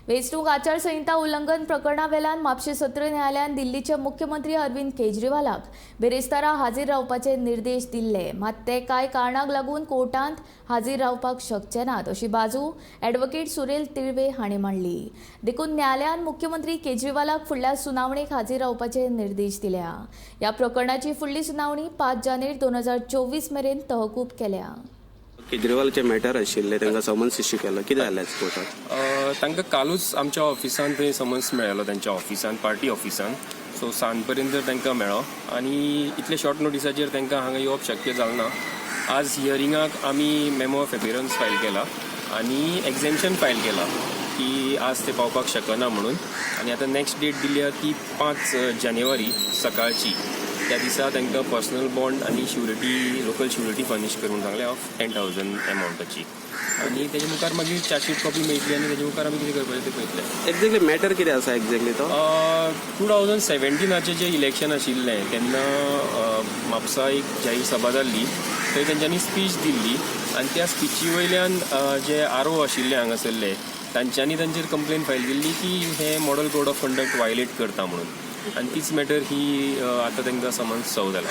वेंचणूक आचारसंहिता उल्लंघन प्रकरणा वेल्यान म्हापशें सत्र न्यायालयान दिल्लीचे मुख्यमंत्री अरविंद केजरीवालाक बेरेस्तारा हाजीर रावपाचे निर्देश दिल्ले, मात ते कांय कारणांक लागून कोर्टांत हाजीर रावपाक शकचे नात अशी बाजू ॲडव्होकेट सुरेल तिळवे हांणी मांडली. देखून न्यायालयान मुख्यमंत्री केजरीवालाक फुडल्या सुनावणेक हाजीर रावपाचे निर्देश दिल्या. ह्या प्रकरणाची फुडली सुनावणी 5 जानेर 2024 मेरेन तहकूब केल्या. केजरीवालचे मॅटर आशिल्ले तांकां समन्स इश्यू केलो, कितें जालें कोर्टात? तांकां कालूच आमच्या ऑफिसान थंय समन्स मेळ्ळो त्यांच्या ऑफिसान, पार्टी ऑफिसान. सो सांज पर्यंत तांकां मेळ्ळो आनी इतले शॉर्ट नोटिसाचेर तांकां हांगा येवप शक्य जालें ना. आज हियरिंगाक आमी मेमो ऑफ एपियरन्स फायल केला आनी एक्झेम्पशन फायल केला की आज ते पावपाक शकना म्हणून. आनी आतां नेक्स्ट डेट दिल्या ती 5 जानेवारी सकाळची. त्या दिसा तांकां पर्सनल बॉन्ड आनी श्युरिटी, लोकल श्युरिटी फर्निश करून सांगलें ऑफ 10,000 एमावंटाची. आनी तेजे मुखार मागीर चार्जशीट कॉपी मेळटली आनी तेजे मुखार आमी कितें करपाचें तें पळयतले. एक्झॅक्टली मॅटर कितें आसा एक्झॅक्टली तो? 2017 जे इलेक्शन आशिल्लें तेन्ना म्हापसा एक जाहीर सभा जाल्ली, थंय तेंच्यांनी स्पीच दिल्ली आनी त्या स्पिची वयल्यान जे आरो आशिल्ले हांगासरले तांच्यांनी तांचेर कंप्लेन फायल केल्ली की हे model code of conduct violate करता म्हणून. आनी तीच मॅटर ही आतां तांकां समन्स सर्व जाला.